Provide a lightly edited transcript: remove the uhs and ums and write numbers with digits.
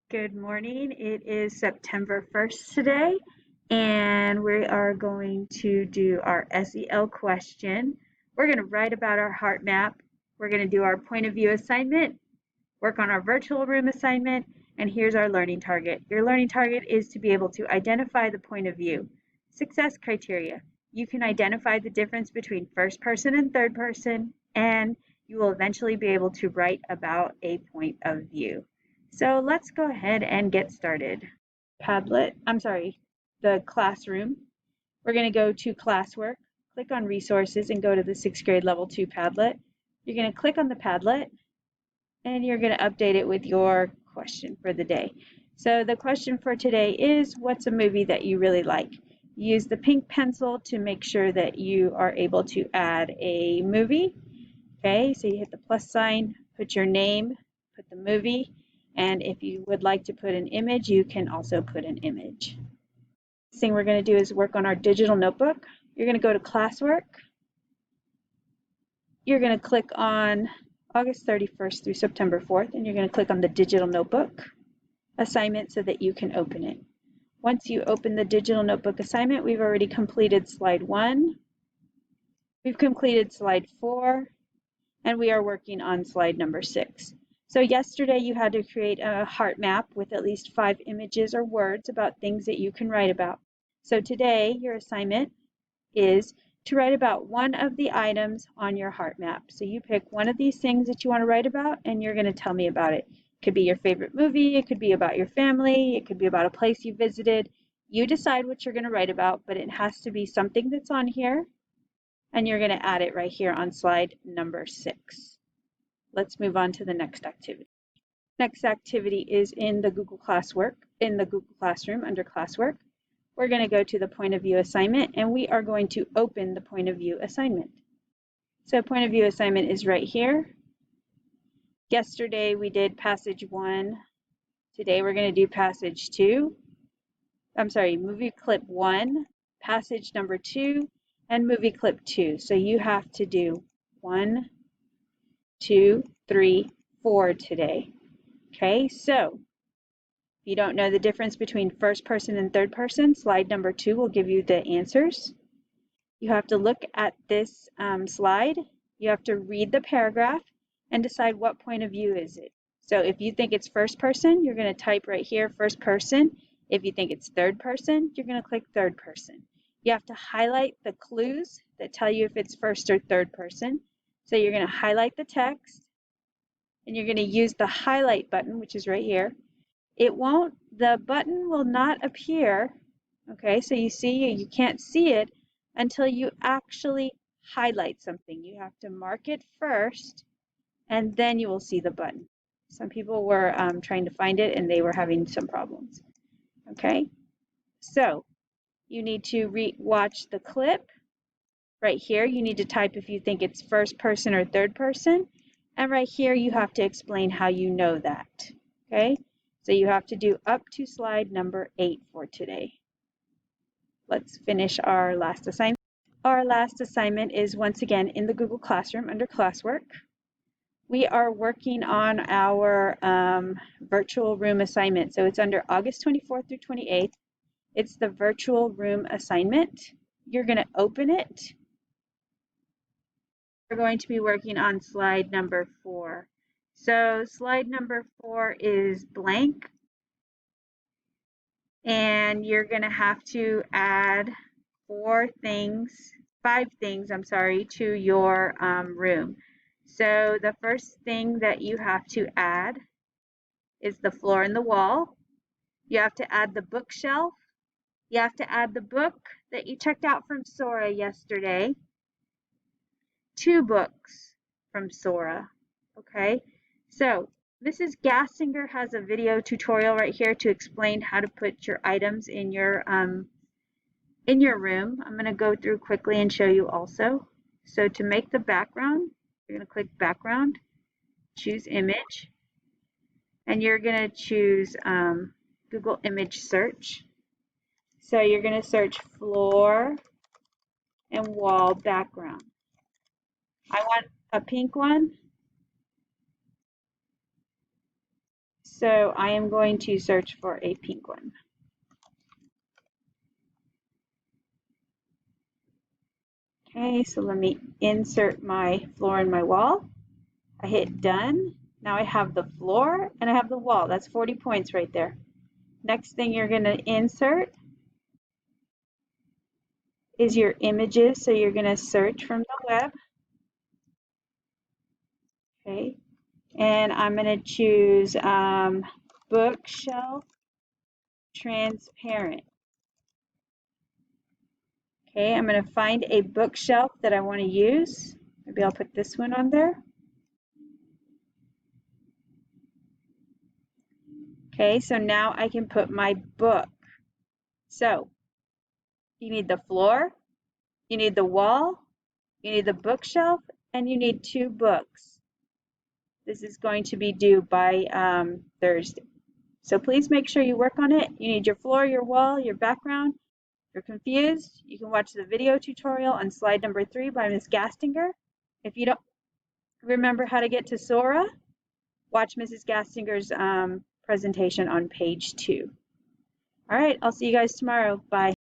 Good morning. It is September 1st today, and we are going to do our SEL question. We're going to write about our heart map. We're going to do our point of view assignment, work on our virtual room assignment, and here's our learning target. Your learning target is to be able to identify the point of view. Success criteria. You can identify the difference between first person and third person, and you will eventually be able to write about a point of view. So let's go ahead and get started. The classroom. We're going to go to classwork, click on resources, and go to the 6th grade level 2 Padlet. You're going to click on the Padlet, and you're going to update it with your question for the day. So the question for today is, what's a movie that you really like? Use the pink pencil to make sure that you are able to add a movie. Okay, so you hit the plus sign, put your name, put the movie, and if you would like to put an image, you can also put an image. Next thing we're going to do is work on our digital notebook. You're going to go to classwork. You're going to click on August 31st through September 4th, and you're going to click on the digital notebook assignment so that you can open it. Once you open the digital notebook assignment, we've already completed slide 1. We've completed slide 4, and we are working on slide number 6. So yesterday you had to create a heart map with at least 5 images or words about things that you can write about. So today your assignment is to write about one of the items on your heart map. So you pick one of these things that you want to write about, and you're going to tell me about it. It could be your favorite movie, it could be about your family, it could be about a place you visited. You decide what you're going to write about, but it has to be something that's on here, and you're going to add it right here on slide number 6. Let's move on to the next activity. Next activity is in the Google Classroom under Classwork. We're going to go to the point of view assignment, and we are going to open the point of view assignment. So point of view assignment is right here. Yesterday we did passage 1. Today we're going to do passage 2. Movie clip 1, passage number 2, and movie clip 2. So you have to do 1, 2, 3, 4 today. Okay, so if you don't know the difference between first person and third person, slide number 2 will give you the answers. You have to look at this slide. You have to read the paragraph and decide what point of view is it. So if you think it's first person, you're going to type right here first person. If you think it's third person, you're going to click third person. You have to highlight the clues that tell you if it's first or third person. So you're going to highlight the text, and you're going to use the highlight button, which is right here. The button will not appear, okay, so you can't see it until you actually highlight something. You have to mark it first, and then you will see the button. Some people were trying to find it, and they were having some problems. Okay, so you need to watch the clip. Right here, you need to type if you think it's first person or third person. And right here, you have to explain how you know that. Okay, so you have to do up to slide number 8 for today. Let's finish our last assignment. Our last assignment is once again in the Google Classroom under Classwork. We are working on our virtual room assignment. So it's under August 24th through 28th. It's the virtual room assignment. You're going to open it. We're going to be working on slide number 4. So slide number 4 is blank. And you're going to have to add 5 things, to your room. So the first thing that you have to add is the floor and the wall. You have to add the bookshelf. You have to add the book that you checked out from Sora yesterday. 2 books from Sora. Okay, so Mrs. Gassinger has a video tutorial right here to explain how to put your items in your room. I'm going to go through quickly and show you also. So to make the background, you're going to click background, choose image, and you're going to choose Google image search. So you're going to search floor and wall background. I want a pink one. So I am going to search for a pink one. Okay, so let me insert my floor and my wall. I hit done. Now I have the floor and I have the wall. That's 40 points right there. Next thing you're going to insert is your images. So you're going to search from the web. Okay, and I'm going to choose bookshelf transparent. Okay, I'm going to find a bookshelf that I want to use. Maybe I'll put this one on there. Okay, so now I can put my book. So you need the floor, you need the wall, you need the bookshelf, and you need 2 books. This is going to be due by Thursday. So please make sure you work on it. You need your floor, your wall, your background. If you're confused, you can watch the video tutorial on slide number 3 by Ms. Gastinger. If you don't remember how to get to Sora, watch Mrs. Gastinger's presentation on page 2. All right, I'll see you guys tomorrow. Bye.